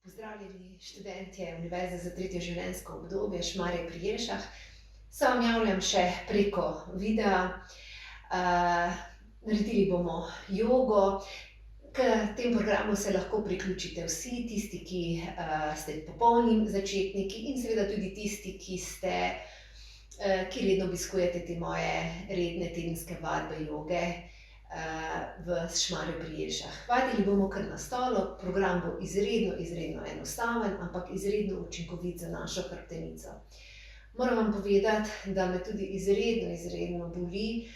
Pozdravljeni študentje Univerze za tretje življenjsko obdobje Šmarje pri Jelšah. Se vam javljam še preko videa. Naredili bomo jogo. K tem programu se lahko priključite vsi, tisti, ki ste popolni začetniki in seveda tudi tisti, ki redno obiskujete te moje redne tedenske vadbe joge v Šmarju pri Jelšah. Vadili bomo kar na stolu, program bo izredno enostaven, ampak izredno učinkovit za našo hrbtenico. Moram vam povedati, da me tudi izredno boli,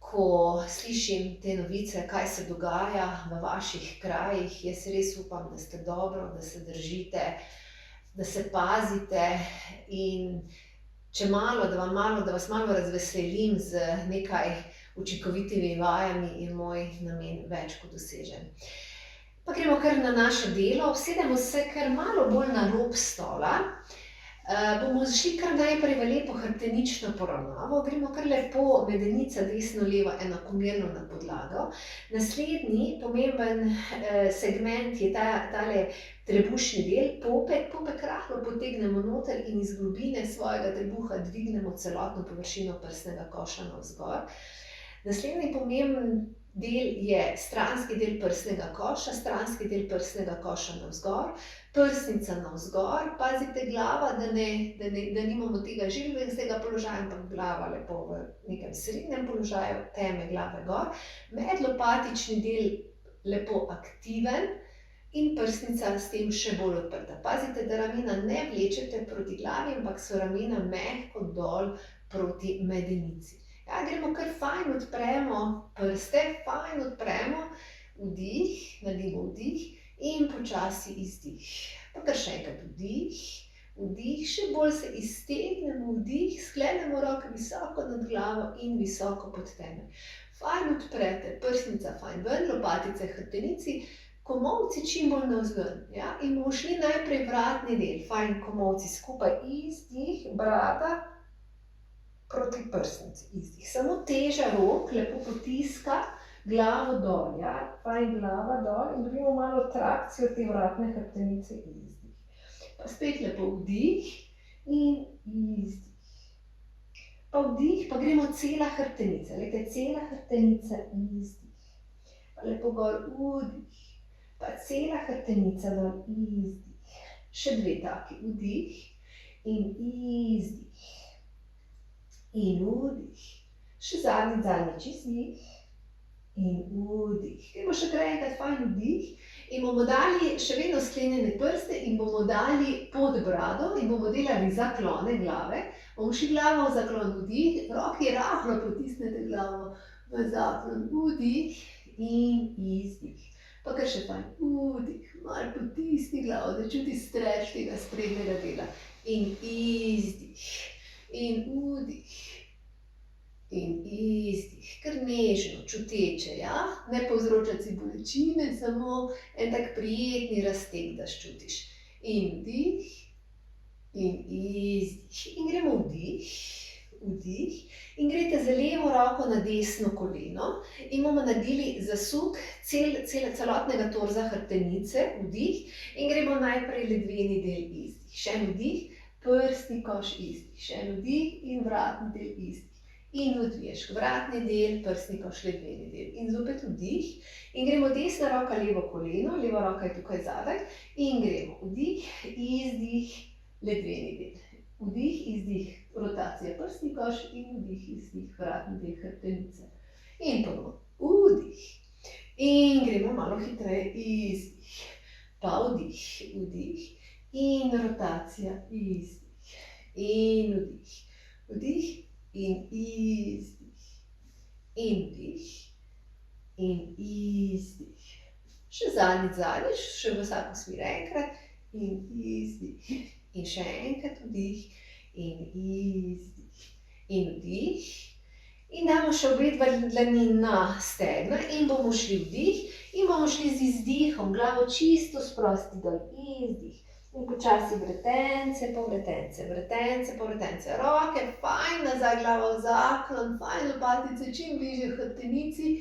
ko slišim te novice, kaj se dogaja v vaših krajih. Jaz res upam, da ste dobro, da se držite, da se pazite in da vas malo razveselim z nekaj učinkovitimi vajami, je moj namen več kot dosežen. Pa gremo kar na naše delo. Usedemo se kar malo bolj na rob stola. Bomo šli kar najprej v lepo hrbtenično poravnavo. Gremo kar lepo medenica desno-levo enakomerno na podlago. Naslednji pomemben segment je tale trebušni del, popek. Popek rahlo potegnemo noter in iz globine svojega trebuha dvignemo celotno površino prsnega koša navzgor. Naslednji pomemben del je stranski del prsnega koša navzgor, prsnica navzgor. Pazite glava, da nimamo tega želveznega položaja, ampak glava lepo v nekem srednjem položaju, teme glave gor. Medlopatični del lepo aktiven in prsnica s tem še bolj odprta. Pazite, da ramena ne vlečete proti glavi, ampak so ramena mehko dol proti medenici. Ja, gremo kar fajn odpremo prste, vdih, naredimo vdih in počasi izdih. Pa kar še enkrat vdih, še bolj se iztegnemo, vdih, sklenemo roke visoko nad glavo in visoko pod temelj. Fajn odprete, prsnica fajn ven, lopatice hrbtenici, komolci čim bolj navzven. Ja, in bomo šli najprej vratni del, fajn komolci skupaj, izdih, brada proti prsnici, izdih. Samo teža rok lepo potiska glavo dol, ja, fajn glava dol in dobimo malo trakcijo te vratne hrbtenice, izdih. Pa spet lepo vdih in izdih. Pa vdih, pa gremo cela hrbtenica, glejte, cela hrbtenica, izdih. Pa lepo gor, vdih, pa cela hrbtenica dol, izdih. Še dve taki, vdih in izdih. In vdih. Še zadnjič izdih in vdih. Gremo še kar enkrat fajn vdih in bomo dali še vedno sklenjene prste in bomo dali pod brado in bomo delali zaklone glave. Bomo šli glavo v zaklon, vdih, roki rahlo potisnete glavo v zaklon, vdih in izdih. Pa kar še fajn, vdih, malo potisni glavo, da čuti streč tega sprednjega dela. In izdih. In vdih, in izdih, kar nežno, čuteče, ja, ne povzročati si bolečine, samo en tak prijetni razteg, da čutiš. In vdih, in izdih, in gremo vdih, in greste z levo roko na desno koleno in bomo naredili zasuk celotnega torza hrbtenice, vdih, in gremo najprej ledveni del, izdih, še en vdih, prsni koš, izdih, še en vdih in vratni del, izdih. In odviješ vratni del, prsni koš, ledveni del. In zopet vdih in gremo desna roka, levo koleno, leva roka je tukaj zadaj in gremo vdih, izdih, ledveni del. Vdih, izdih, rotacija prsni koš in vdih, izdih, vratni del hrbtenice. In ponovno vdih in gremo malo hitreje, izdih, pa vdih, vdih. In rotacija, izdih, in vdih, vdih in izdih, in vdih, in izdih. Še zadnjič, še v vsako smer enkrat, in izdih, in še enkrat vdih, in izdih, in vdih. In damo še obe dlani na stegna in bomo šli vdih in bomo šli z izdihom, glavo čisto sprosti dol, izdih. In počasi vretence, pa vretence, roke fajn nazaj, glavo v zaklon, fajn lopatice čim bližje hrbtenici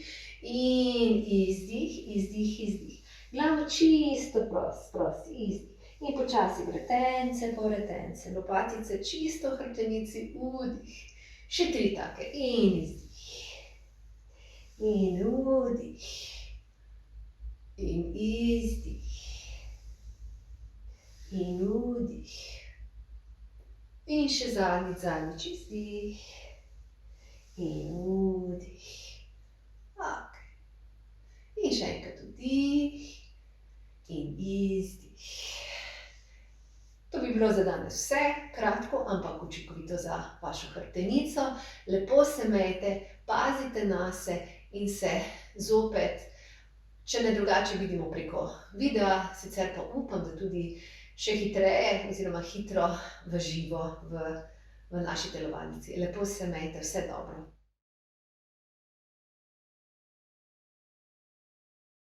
in izdih, izdih, izdih. Glavo čisto prosti, izdih. In počasi vretence po vretence, lopatice čisto v hrbtenici, vdih. Še 3 take, in izdih. In vdih. In izdih. In vdih. In še zadnjič izdih. In vdih. Okej. In še enkrat vdih. In izdih. To bi bilo za danes vse, kratko, ampak učinkovito za vašo hrbtenico. Lepo se imejte, pazite nase in se zopet, če ne drugače, vidimo preko videa, sicer pa upam, da tudi še hitreje oziroma hitro v živo v naši telovadnici. Lepo se imejte, vse dobro.